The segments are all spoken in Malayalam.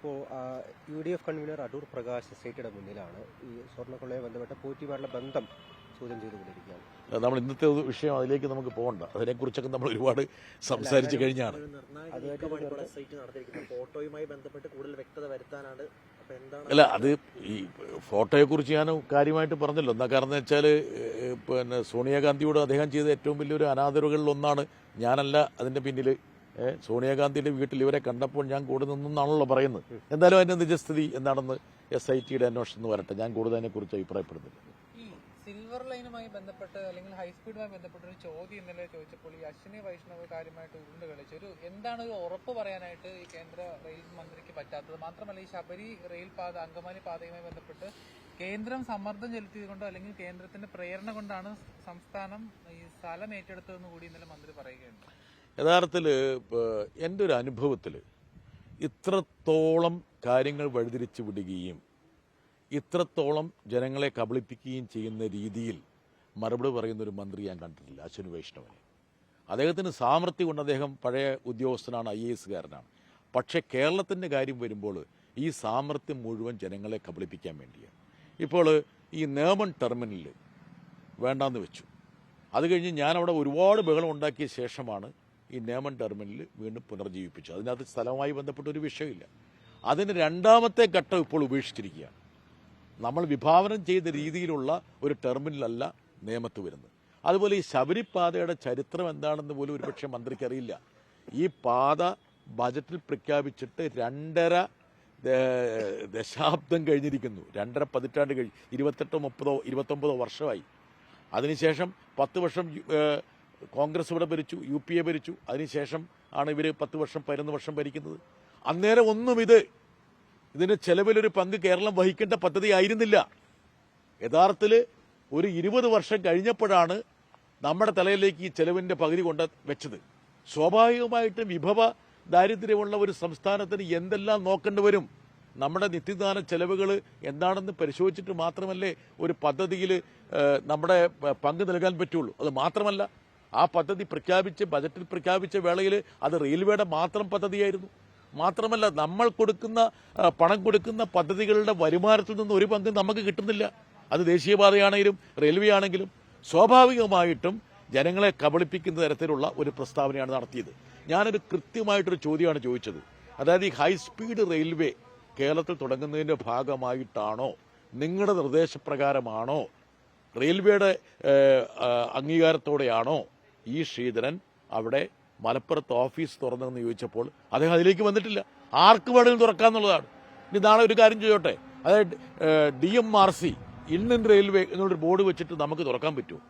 ഇപ്പോൾ UDF കൺവീനർ അടൂർ പ്രകാശ് എസ്റ്റേറ്റിയുടെ മുന്നിലാണ് ഈ സ്വർണ്ണക്കൊള്ളയെ ബന്ധപ്പെട്ട പോറ്റിയുമായിട്ടുള്ള ബന്ധം ചോദ്യം ചെയ്തുകൊണ്ടിരിക്കുകയാണ്. നമ്മൾ ഇന്നത്തെ വിഷയം അതിലേക്ക് നമുക്ക് പോകണ്ട. അതിനെക്കുറിച്ചൊക്കെ നമ്മൾ ഒരുപാട് സംസാരിച്ചു കഴിഞ്ഞാണ്. ഫോട്ടോയുമായി ബന്ധപ്പെട്ട് കൂടുതൽ വ്യക്തത വരുത്താനാണ്. അല്ല, അത് ഈ ഫോട്ടോയെക്കുറിച്ച് ഞാൻ കാര്യമായിട്ട് പറഞ്ഞല്ലോ. എന്താ കാരണം എന്ന് വെച്ചാൽ പിന്നെ സോണിയാഗാന്ധിയോട് അദ്ദേഹം ചെയ്ത ഏറ്റവും വലിയൊരു അനാദരവുകളിൽ ഒന്നാണ്. ഞാനല്ല അതിൻ്റെ പിന്നിൽ. സോണിയാഗാന്ധിയുടെ വീട്ടിൽ ഇവരെ കണ്ടപ്പോൾ ഞാൻ കൂടെ നിന്നാണല്ലോ പറയുന്നത്. എന്തായാലും അതിൻ്റെ നിജസ്ഥിതി എന്താണെന്ന് SITയുടെ അന്വേഷണം വരട്ടെ. ഞാൻ കൂടുതൽ അതിനെക്കുറിച്ച് അഭിപ്രായപ്പെടുന്നില്ല. സിൽവർ ലൈനുമായി ബന്ധപ്പെട്ട് അല്ലെങ്കിൽ ഹൈസ്പീഡുമായി ബന്ധപ്പെട്ട ഒരു ചോദ്യം ഇന്നലെ ചോദിച്ചപ്പോൾ ഈ അശ്വിനി വൈഷ്ണവ് കാര്യമായിട്ട് ഉരുണ്ട് കളിച്ചു. എന്താണ് ഒരു ഉറപ്പ് പറയാനായിട്ട് ഈ കേന്ദ്ര റെയിൽ മന്ത്രിക്ക് പറ്റാത്തത്? മാത്രമല്ല, ഈ ശബരി റെയിൽ പാത അങ്കമാലി പാതയുമായി ബന്ധപ്പെട്ട് കേന്ദ്രം സമ്മർദ്ദം ചെലുത്തിയതുകൊണ്ടോ അല്ലെങ്കിൽ കേന്ദ്രത്തിന്റെ പ്രേരണ കൊണ്ടാണ് സംസ്ഥാനം ഈ സ്ഥലം ഏറ്റെടുത്തതെന്ന് കൂടി ഇന്നലെ മന്ത്രി പറയുകയുണ്ട്. യഥാർത്ഥത്തിൽ എൻ്റെ ഒരു അനുഭവത്തിൽ ഇത്രത്തോളം കാര്യങ്ങൾ വഴിതിരിച്ചു വിടുകയും ഇത്രത്തോളം ജനങ്ങളെ കബളിപ്പിക്കുകയും ചെയ്യുന്ന രീതിയിൽ മറുപടി പറയുന്ന ഒരു മന്ത്രി ഞാൻ കണ്ടിട്ടില്ല. അശ്വിനി വൈഷ്ണവനെ. അദ്ദേഹത്തിന് സാമർത്ഥ്യം കൊണ്ട് അദ്ദേഹം പഴയ ഉദ്യോഗസ്ഥനാണ്, IAS-കാരനാണ്. പക്ഷേ കേരളത്തിൻ്റെ കാര്യം വരുമ്പോൾ ഈ സാമർത്ഥ്യം മുഴുവൻ ജനങ്ങളെ കബളിപ്പിക്കാൻ വേണ്ടിയാണ്. ഇപ്പോൾ ഈ നേമൻ ടെർമിനലിൽ വേണ്ടാന്ന് വെച്ചു. അത് കഴിഞ്ഞ് ഞാനവിടെ ഒരുപാട് ബഹളം ഉണ്ടാക്കിയ ശേഷമാണ് ഈ നേമൻ ടെർമിനൽ വീണ്ടും പുനർജീവിപ്പിച്ചു. അതിനകത്ത് സ്ഥലവുമായി ബന്ധപ്പെട്ട ഒരു വിഷയമില്ല. അതിന് രണ്ടാമത്തെ ഘട്ടം ഇപ്പോൾ ഉപേക്ഷിച്ചിരിക്കുകയാണ്. നമ്മൾ വിഭാവനം ചെയ്ത രീതിയിലുള്ള ഒരു ടെർമിനലല്ല നിയമത്ത് വരുന്നത്. അതുപോലെ ഈ ശബരിപാതയുടെ ചരിത്രം എന്താണെന്ന് പോലും ഒരുപക്ഷെ മന്ത്രിക്ക് അറിയില്ല. ഈ പാത ബജറ്റിൽ പ്രഖ്യാപിച്ചിട്ട് 2.5 ദശാബ്ദം കഴിഞ്ഞിരിക്കുന്നു. 2.5 പതിറ്റാണ്ട് കഴിഞ്ഞ് 28, 30, 29 വർഷമായി. അതിനുശേഷം 10 വർഷം കോൺഗ്രസ് ഇവിടെ ഭരിച്ചു, UPA ഭരിച്ചു. അതിനുശേഷം ആണ് ഇവർ 10 വർഷം 11 വർഷം ഭരിക്കുന്നത്. അന്നേരം ഒന്നും ഇതിന് ചെലവിലൊരു പങ്ക് കേരളം വഹിക്കേണ്ട പദ്ധതി ആയിരുന്നില്ല. യഥാർത്ഥത്തിൽ ഒരു 20 വർഷം കഴിഞ്ഞപ്പോഴാണ് നമ്മുടെ തലയിലേക്ക് ഈ ചെലവിൻ്റെ പകുതി കൊണ്ട് വെച്ചത്. സ്വാഭാവികമായിട്ടും വിഭവ ദാരിദ്ര്യമുള്ള ഒരു സംസ്ഥാനത്തിന് എന്തെല്ലാം നോക്കേണ്ടി വരും? നമ്മുടെ നിത്യദാന ചെലവുകൾ എന്താണെന്ന് പരിശോധിച്ചിട്ട് മാത്രമല്ലേ ഒരു പദ്ധതിയിൽ നമ്മുടെ പങ്ക് നൽകാൻ പറ്റുള്ളൂ. അത് മാത്രമല്ല, ആ പദ്ധതി ബജറ്റിൽ പ്രഖ്യാപിച്ച വേളയിൽ അത് റെയിൽവേയുടെ മാത്രം പദ്ധതിയായിരുന്നു. മാത്രമല്ല, നമ്മൾ പണം കൊടുക്കുന്ന പദ്ധതികളുടെ വരുമാനത്തിൽ നിന്ന് ഒരു പങ്ക് നമുക്ക് കിട്ടുന്നില്ല. അത് ദേശീയപാതയാണെങ്കിലും റെയിൽവേ ആണെങ്കിലും. സ്വാഭാവികമായിട്ടും ജനങ്ങളെ കബളിപ്പിക്കുന്ന തരത്തിലുള്ള ഒരു പ്രസ്താവനയാണ് നടത്തിയത്. ഞാനൊരു കൃത്യമായിട്ടൊരു ചോദ്യമാണ് ചോദിച്ചത്. അതായത് ഈ ഹൈസ്പീഡ് റെയിൽവേ കേരളത്തിൽ തുടങ്ങുന്നതിൻ്റെ ഭാഗമായിട്ടാണോ, നിങ്ങളുടെ നിർദ്ദേശപ്രകാരമാണോ, റെയിൽവേയുടെ അംഗീകാരത്തോടെയാണോ ഈ ശ്രീധരൻ അവിടെ മലപ്പുറത്ത് ഓഫീസ് തുറന്നതെന്ന് ചോദിച്ചപ്പോൾ അദ്ദേഹം അതിലേക്ക് വന്നിട്ടില്ല. ആർക്ക് വേണമെങ്കിലും തുറക്കാന്നുള്ളതാണ്. ഇനി നാളെ ഒരു കാര്യം ചെയ്യോട്ടെ, അതായത് DMRC ഇന്ത്യൻ റെയിൽവേ എന്നുള്ളൊരു ബോർഡ് വെച്ചിട്ട് നമുക്ക് തുറക്കാൻ പറ്റുമോ?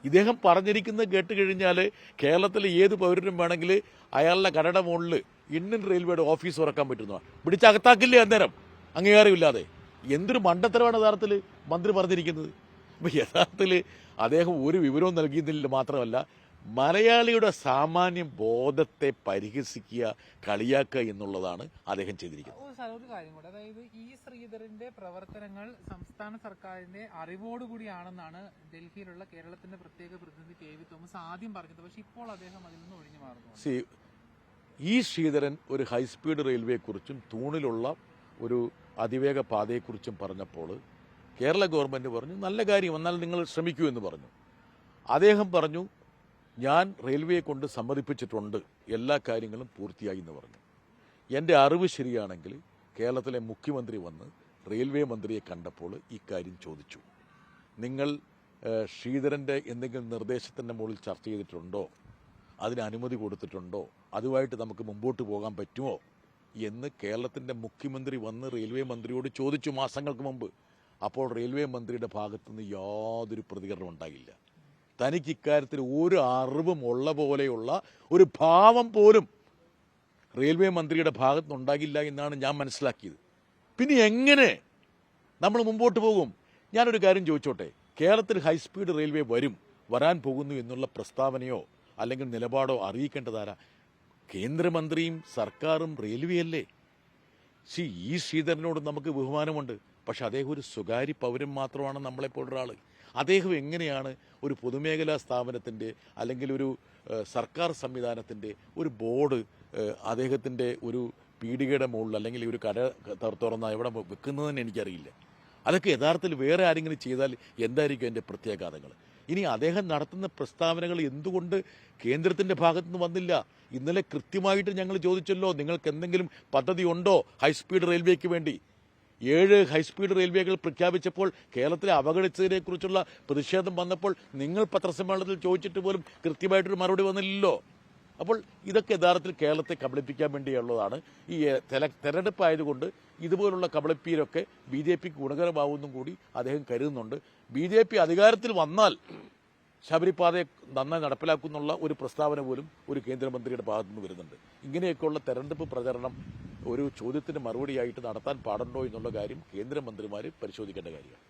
ഇദ്ദേഹം പറഞ്ഞിരിക്കുന്നത് കേട്ട് കഴിഞ്ഞാൽ കേരളത്തിലെ ഏത് പൗരനും വേണമെങ്കിൽ അയാളുടെ കടയുടെ മുകളിൽ ഇന്ത്യൻ റെയിൽവേയുടെ ഓഫീസ് തുറക്കാൻ പറ്റുന്ന പിടിച്ചകത്താക്കില്ലേ അന്നേരം അംഗീകാരമില്ലാതെ? എന്തൊരു മണ്ടത്തരമാണ് യഥാർത്ഥത്തിൽ മന്ത്രി പറഞ്ഞിരിക്കുന്നത്. അപ്പം യഥാർത്ഥത്തിൽ അദ്ദേഹം ഒരു വിവരവും നൽകിയെന്നില്ല. മാത്രമല്ല, മലയാളിയുടെ സാമാന്യ ബോധത്തെ പരിഹസിക്കുക, കളിയാക്കുക എന്നുള്ളതാണ് അദ്ദേഹം ചെയ്തിരിക്കുന്നത്. ഒരു കാര്യം കൂടെ, അതായത് ഈ ശ്രീധരന്റെ പ്രവർത്തനങ്ങൾ സംസ്ഥാന സർക്കാരിന്റെ അറിവോടുകൂടിയാണെന്നാണ് ഡൽഹിയിലുള്ള കേരളത്തിന്റെ പ്രത്യേക പ്രതിനിധി KV തോമസ് ആദ്യം പറഞ്ഞത്. പക്ഷെ ഇപ്പോൾ അദ്ദേഹം അതിൽ നിന്ന് ഒഴിഞ്ഞു മാറുന്നു. ഈ ശ്രീധരൻ ഒരു ഹൈസ്പീഡ് റെയിൽവേയെക്കുറിച്ചും തൂണിലുള്ള ഒരു അതിവേഗ പാതയെക്കുറിച്ചും പറഞ്ഞപ്പോൾ കേരള ഗവൺമെന്റ് പറഞ്ഞു നല്ല കാര്യം, എന്നാൽ നിങ്ങൾ ശ്രമിക്കൂ എന്ന് പറഞ്ഞു. അദ്ദേഹം പറഞ്ഞു ഞാൻ റെയിൽവേയെ കൊണ്ട് സമ്മതിപ്പിച്ചിട്ടുണ്ട്, എല്ലാ കാര്യങ്ങളും പൂർത്തിയായി എന്ന് പറഞ്ഞു. എൻ്റെ അറിവ് ശരിയാണെങ്കിൽ കേരളത്തിലെ മുഖ്യമന്ത്രി വന്ന് റെയിൽവേ മന്ത്രിയെ കണ്ടപ്പോൾ ഇക്കാര്യം ചോദിച്ചു. നിങ്ങൾ ശ്രീധരൻ്റെ എന്തെങ്കിലും നിർദ്ദേശത്തിൻ്റെ മുകളിൽ ചർച്ച ചെയ്തിട്ടുണ്ടോ, അതിന് അനുമതി കൊടുത്തിട്ടുണ്ടോ, അതുമായിട്ട് നമുക്ക് മുമ്പോട്ട് പോകാൻ പറ്റുമോ എന്ന് കേരളത്തിൻ്റെ മുഖ്യമന്ത്രി വന്ന് റെയിൽവേ മന്ത്രിയോട് ചോദിച്ചു മാസങ്ങൾക്ക് മുമ്പ്. അപ്പോൾ റെയിൽവേ മന്ത്രിയുടെ ഭാഗത്തുനിന്ന് യാതൊരു പ്രതികരണം ഉണ്ടായില്ല. തനിക്ക് ഇക്കാര്യത്തിൽ ഒരു അറിവും ഉള്ള പോലെയുള്ള ഒരു ഭാവം പോലും റെയിൽവേ മന്ത്രിയുടെ ഭാഗത്തുനിന്നുണ്ടാകില്ല എന്നാണ് ഞാൻ മനസ്സിലാക്കിയത്. പിന്നെ എങ്ങനെ നമ്മൾ മുമ്പോട്ട് പോകും? ഞാനൊരു കാര്യം ചോദിച്ചോട്ടെ, കേരളത്തിൽ ഹൈസ്പീഡ് റെയിൽവേ വരാൻ പോകുന്നു എന്നുള്ള പ്രസ്താവനയോ അല്ലെങ്കിൽ നിലപാടോ അറിയിക്കേണ്ടതാരാ? കേന്ദ്രമന്ത്രിയും സർക്കാരും റെയിൽവേ അല്ലേ? ഈ ശ്രീധരനോട് നമുക്ക് ബഹുമാനമുണ്ട്. പക്ഷെ അദ്ദേഹം ഒരു സ്വകാര്യ പൗരൻ മാത്രമാണ് നമ്മളെപ്പോലൊരാൾ. അദ്ദേഹം എങ്ങനെയാണ് ഒരു പൊതുമേഖലാ സ്ഥാപനത്തിൻ്റെ അല്ലെങ്കിൽ ഒരു സർക്കാർ സംവിധാനത്തിൻ്റെ ഒരു ബോർഡ് അദ്ദേഹത്തിൻ്റെ ഒരു പീടികയുടെ മുകളിൽ അല്ലെങ്കിൽ ഒരു കട തുറന്ന എവിടെ വെക്കുന്നതെന്ന് എനിക്കറിയില്ല. അതൊക്കെ യഥാർത്ഥത്തിൽ വേറെ ആരെങ്കിലും ചെയ്താൽ എന്തായിരിക്കും അതിൻ്റെ പ്രത്യാഘാതങ്ങൾ? ഇനി അദ്ദേഹം നടത്തുന്ന പ്രസ്താവനകൾ എന്തുകൊണ്ട് കേന്ദ്രത്തിൻ്റെ ഭാഗത്തു നിന്ന് വന്നില്ല? ഇന്നലെ കൃത്യമായിട്ട് ഞങ്ങൾ ചോദിച്ചല്ലോ, നിങ്ങൾക്ക് എന്തെങ്കിലും പദ്ധതി ഉണ്ടോ ഹൈസ്പീഡ് റെയിൽവേക്ക് വേണ്ടി? 7 ഹൈസ്പീഡ് റെയിൽവേകൾ പ്രഖ്യാപിച്ചപ്പോൾ കേരളത്തിലെ അവഗണിച്ചതിനെക്കുറിച്ചുള്ള പ്രതിഷേധം വന്നപ്പോൾ നിങ്ങൾ പത്രസമ്മേളനത്തിൽ ചോദിച്ചിട്ട് പോലും കൃത്യമായിട്ടൊരു മറുപടി വന്നില്ലല്ലോ. അപ്പോൾ ഇതൊക്കെ യഥാർത്ഥത്തിൽ കേരളത്തെ കബളിപ്പിക്കാൻ വേണ്ടിയുള്ളതാണ്. ഈ തെരഞ്ഞെടുപ്പ് ആയതുകൊണ്ട് ഇതുപോലുള്ള കബളിപ്പീരൊക്കെ BJPക്ക് ഗുണകരമാവുമെന്നും കൂടി അദ്ദേഹം കരുതുന്നുണ്ട്. BJP അധികാരത്തിൽ വന്നാൽ ശബരിപാതയെ നന്നായി നടപ്പിലാക്കുന്നുള്ള ഒരു പ്രസ്താവന പോലും ഒരു കേന്ദ്രമന്ത്രിയുടെ ഭാഗത്തുനിന്ന് വരുന്നുണ്ട്. ഇങ്ങനെയൊക്കെയുള്ള തെരഞ്ഞെടുപ്പ് പ്രചരണം ഒരു ചോദ്യത്തിന് മറുപടിയായിട്ട് നടത്താൻ പാടുണ്ടോ എന്നുള്ള കാര്യം കേന്ദ്രമന്ത്രിമാർ പരിശോധിക്കേണ്ട കാര്യമാണ്.